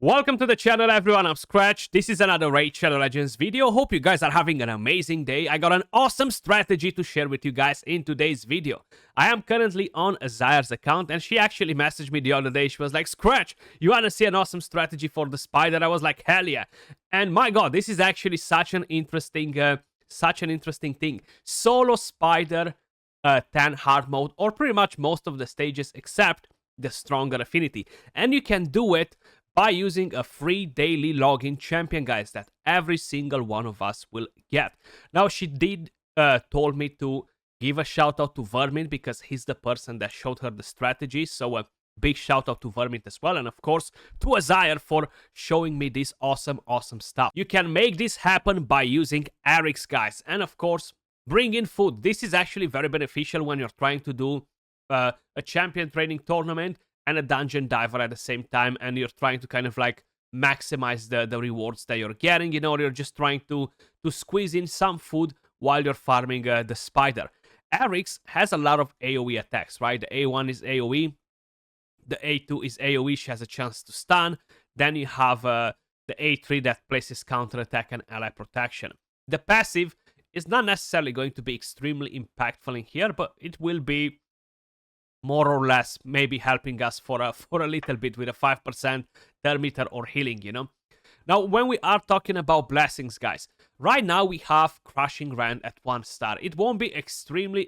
Welcome to the channel, everyone. I'm Skratch. This is another Raid Shadow Legends video. Hope you guys are having an amazing day. I got an awesome strategy to share with you guys in today's video. I am currently on Zaya's account, and she actually messaged me the other day. She was like, Skratch, you want to see an awesome strategy for the spider? I was like, hell yeah. And my god, this is actually such an interesting thing. Solo spider 10 hard mode, or pretty much most of the stages except the stronger affinity. And you can do it by using a free daily login champion, guys, that every single one of us will get. Now, she did told me to give a shout out to Vermin because he's the person that showed her the strategy. So a big shout out to Vermin as well. And of course, to Azire for showing me this awesome stuff. You can make this happen by using Eric's, guys. And of course, bring in food. This is actually very beneficial when you're trying to do a champion training tournament and a dungeon diver at the same time, and you're trying to kind of like maximize the rewards that you're getting, you know, you're just trying to squeeze in some food while you're farming the spider. Eric's has a lot of AoE attacks, right? The A1 is AoE, the A2 is AoE, she has a chance to stun, then you have the A3 that places counter attack and ally protection. The passive is not necessarily going to be extremely impactful in here, but it will be more or less maybe helping us for a little bit with a 5% thermometer or healing, you know. Now, when we are talking about blessings, guys, right now we have Crushing Rand at 1 star. It won't be extremely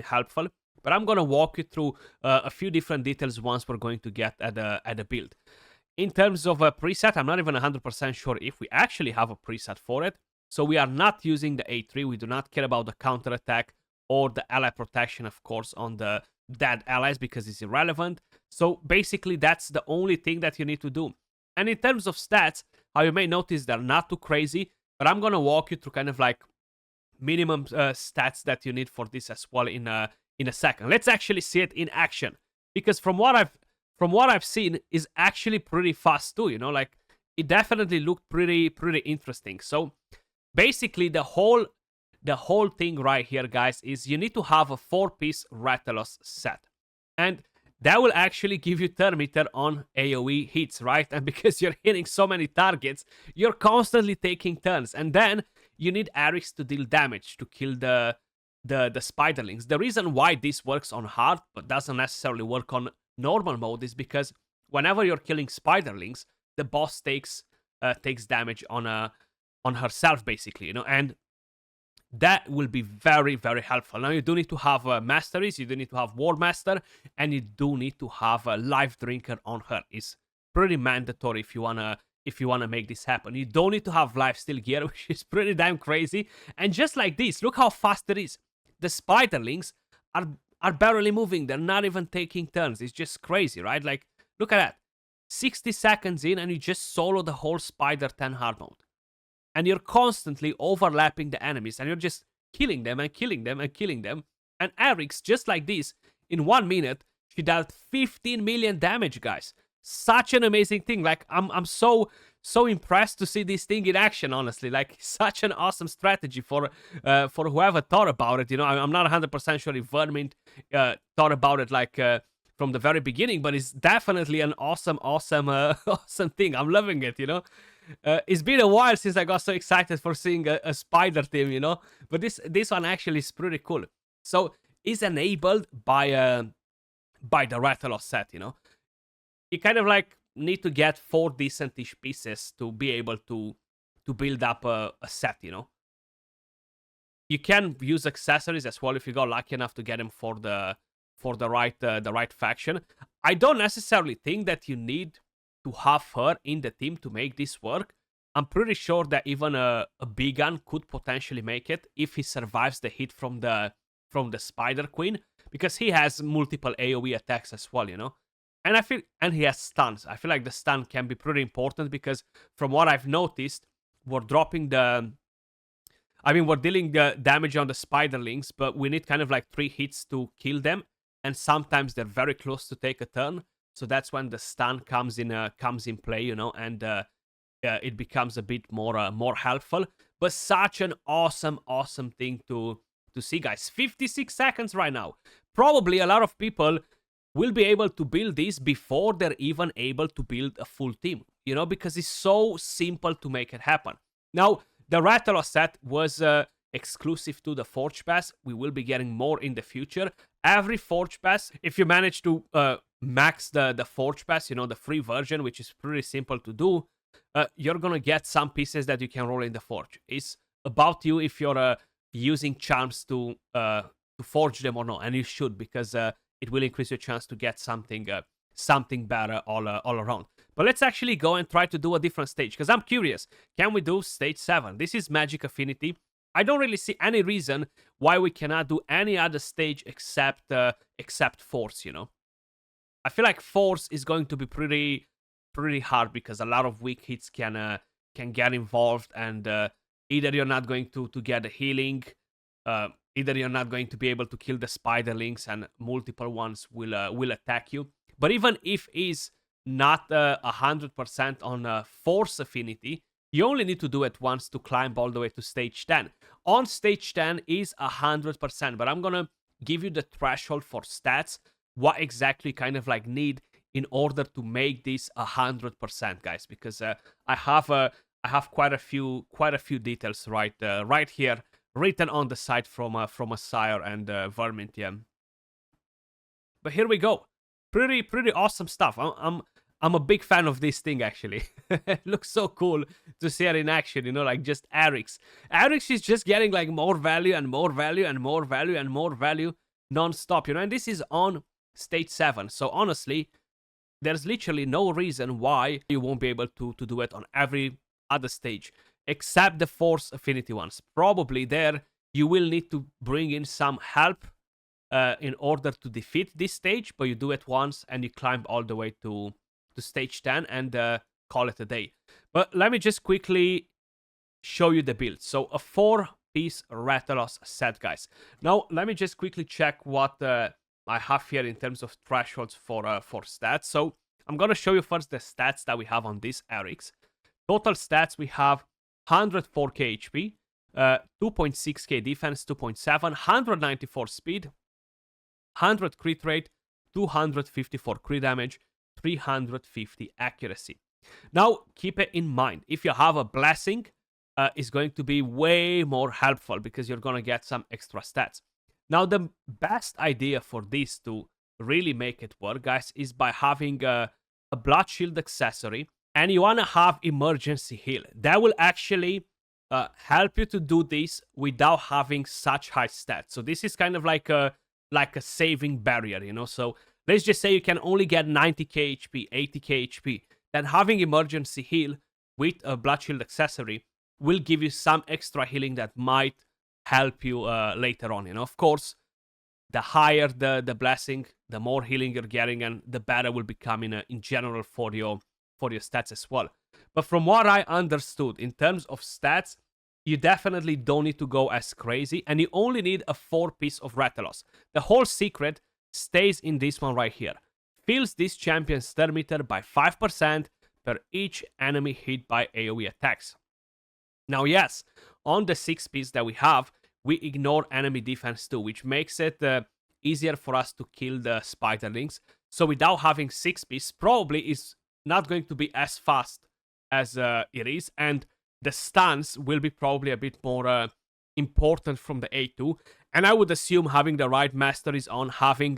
helpful, but I'm gonna walk you through a few different details once we're going to get at the build. In terms of a preset, I'm not even 100% sure if we actually have a preset for it. So we are not using the A3. We do not care about the counter attack or the ally protection, of course, on the dead allies because it's irrelevant. So basically that's the only thing that you need to do. And in terms of stats, how you may notice they're not too crazy, but I'm gonna walk you through kind of like minimum stats that you need for this as well in a second. Let's actually see it in action, because from what I've seen is actually pretty fast too, you know, like it definitely looked pretty interesting. So basically the whole thing right here, guys, is you need to have a 4-piece Rathalos set. And that will actually give you thermometer on AoE hits, right? And because you're hitting so many targets, you're constantly taking turns. And then you need Eric's to deal damage to kill the spiderlings. The reason why this works on hard but doesn't necessarily work on normal mode is because whenever you're killing spiderlings, the boss takes damage on herself, basically, you know, and that will be very helpful. Now, you do need to have masteries, you do need to have War Master, and you do need to have a Life Drinker on her. It's pretty mandatory if you wanna make this happen. You don't need to have Lifesteal gear, which is pretty damn crazy. And just like this, look how fast it is. The spiderlings are barely moving. They're not even taking turns. It's just crazy, right? Like, look at that. 60 seconds in, and you just solo the whole Spider 10 hard mode. And you're constantly overlapping the enemies, and you're just killing them and killing them and killing them. And Eric's, just like this, in 1 minute, she dealt 15 million damage, guys. Such an amazing thing. Like, I'm so impressed to see this thing in action, honestly. Like, such an awesome strategy for whoever thought about it. You know, I'm not 100% sure if Vermin thought about it, like, from the very beginning, but it's definitely an awesome thing. I'm loving it, you know. It's been a while since I got so excited for seeing a spider team, you know. But this one actually is pretty cool. So it's enabled by the Rathalos set, you know. You kind of like need to get 4 decentish pieces to be able to build up a set, you know. You can use accessories as well if you got lucky enough to get them for the right faction. I don't necessarily think that you need to have her in the team to make this work. I'm pretty sure that even a big gun could potentially make it if he survives the hit from the Spider Queen, because he has multiple AoE attacks as well, you know. And he has stuns. I feel like the stun can be pretty important because from what I've noticed, we're dealing the damage on the spiderlings, but we need kind of like 3 hits to kill them, and sometimes they're very close to take a turn. So that's when the stun comes in play, you know, and it becomes a bit more helpful. But such an awesome thing to see, guys. 56 seconds right now. Probably a lot of people will be able to build this before they're even able to build a full team. you know, because it's so simple to make it happen. Now, the Rathalos set was exclusive to the Forge Pass. We will be getting more in the future. Every Forge Pass, if you manage to max the Forge Pass, you know, the free version, which is pretty simple to do, you're gonna get some pieces that you can roll in the Forge. It's about you if you're using charms to forge them or not, and you should, because it will increase your chance to get something better all around. But let's actually go and try to do a different stage, because I'm curious. Can we do stage 7? This is Magic Affinity. I don't really see any reason why we cannot do any other stage except Force, you know. I feel like Force is going to be pretty hard, because a lot of weak hits can get involved, and either you're not going to get a healing, either you're not going to be able to kill the spiderlings, and multiple ones will attack you. But even if is not 100% on Force Affinity, you only need to do it once to climb all the way to stage 10. On stage 10 is 100%, but I'm gonna give you the threshold for stats, what exactly kind of like need in order to make this 100%, guys, because I have quite a few details right here written on the side from Sire and Vermintium. But here we go. Pretty awesome stuff. I'm a big fan of this thing, actually. It looks so cool to see it in action, you know, like just Eric's. Eric's is just getting like more value and more value and more value and more value non-stop, you know, and this is on stage 7. So honestly, there's literally no reason why you won't be able to do it on every other stage, except the Force Affinity ones. Probably there you will need to bring in some help in order to defeat this stage, but you do it once and you climb all the way to stage 10 and call it a day. But let me just quickly show you the build. So a 4-piece Rathalos set, guys. Now let me just quickly check what I have here in terms of thresholds for stats. So I'm gonna show you first the stats that we have on this Eric's. Total stats, we have 104k HP, 2.6k defense, 2.7, 194 speed, 100 crit rate, 254 crit damage, 350 accuracy. Now, keep it in mind, if you have a blessing, it's going to be way more helpful, because you're going to get some extra stats. Now, the best idea for this to really make it work, guys, is by having a blood shield accessory, and you want to have emergency heal. That will actually help you to do this without having such high stats. So this is kind of like a saving barrier, you know. So let's just say you can only get 90k HP, 80k HP. Then having emergency heal with a blood shield accessory will give you some extra healing that might help you later on, you know. Of course, the higher the blessing, the more healing you're getting, and the better will become in general for your stats as well. But from what I understood, in terms of stats, you definitely don't need to go as crazy, and you only need a 4-piece of Rathalos. The whole secret stays in this one right here. Fills this champion's stir meter by 5% per each enemy hit by AoE attacks. Now, yes, on the 6-piece that we have, we ignore enemy defense too, which makes it easier for us to kill the spiderlings. So without having 6-piece, probably is not going to be as fast as it is, and the stuns will be probably a bit more important from the A2. And I would assume having the right masteries on, having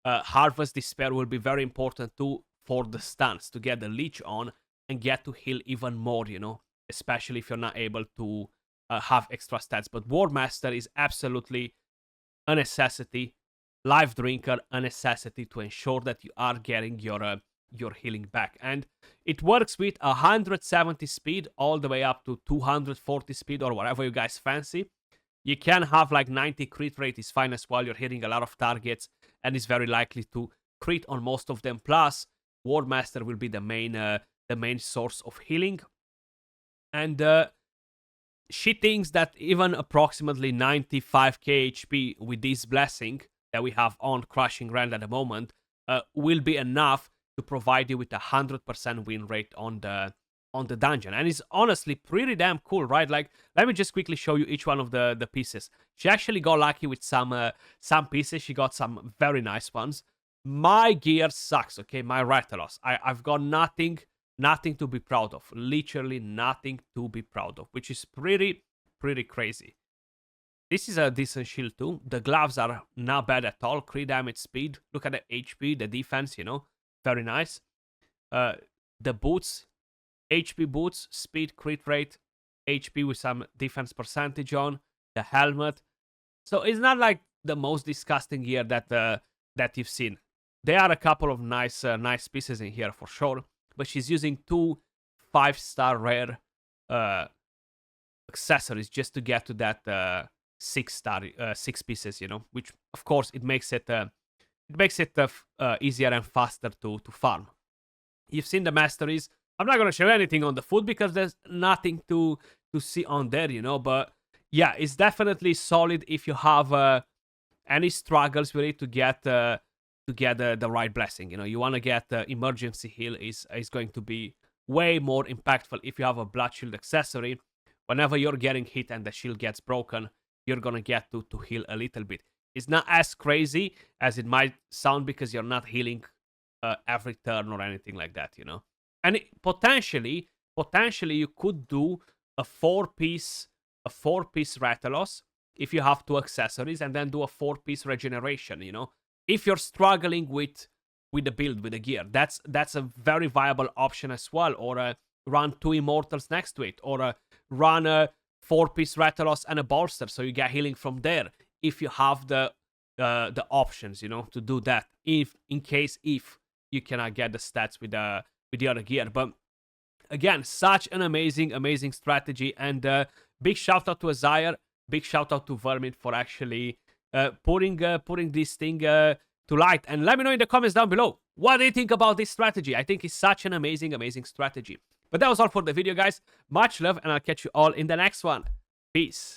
Harvest Despair will be very important too for the stuns, to get the leech on and get to heal even more, you know, especially if you're not able to have extra stats. But War Master is absolutely a necessity. Life Drinker, a necessity to ensure that you are getting your healing back. And it works with 170 speed all the way up to 240 speed, or whatever you guys fancy. You can have like 90 crit rate is fine as well. You're hitting a lot of targets and is very likely to crit on most of them. Plus, War Master will be the main source of healing. And she thinks that even approximately 95k HP with this blessing that we have on Crushing Rend at the moment will be enough to provide you with a 100% win rate on the dungeon. And it's honestly pretty damn cool, right? Like, let me just quickly show you each one of the pieces. She actually got lucky with some pieces. She got some very nice ones. My gear sucks, okay? My Rathalos. I've got nothing nothing to be proud of. Literally nothing to be proud of, which is pretty crazy. This is a decent shield too. The gloves are not bad at all. Crit damage, speed. Look at the HP, the defense, very nice. The boots, HP boots, speed, crit rate, HP with some defense percentage on. The helmet. So it's not like the most disgusting gear that you've seen. There are a couple of nice pieces in here for sure, but she's using 2 5-star rare accessories just to get to that 6-star 6 pieces, which of course it makes it easier and faster to farm. You've seen the masteries. I'm not gonna show anything on the foot because there's nothing to see on there, but yeah, it's definitely solid if you have any struggles with it to get the right blessing. You want to get emergency heal is going to be way more impactful if you have a blood shield accessory. Whenever you're getting hit and the shield gets broken, you're gonna get to heal a little bit. It's not as crazy as it might sound because you're not healing every turn or anything like that, And potentially you could do a 4-piece Rathalos if you have 2 accessories, and then do a 4-piece regeneration, If you're struggling with the build, with the gear, that's a very viable option as well. Or run 2 immortals next to it, or run a 4-piece Rathalos and a bolster, so you get healing from there. If you have the options, to do that, if you cannot get the stats with the other gear. But again, such an amazing strategy, and big shout out to Azire, big shout out to Vermin for actually putting this thing to light. And let me know in the comments down below, what do you think about this strategy? I think it's such an amazing strategy. But that was all for the video, guys. Much love, and I'll catch you all in the next one. Peace.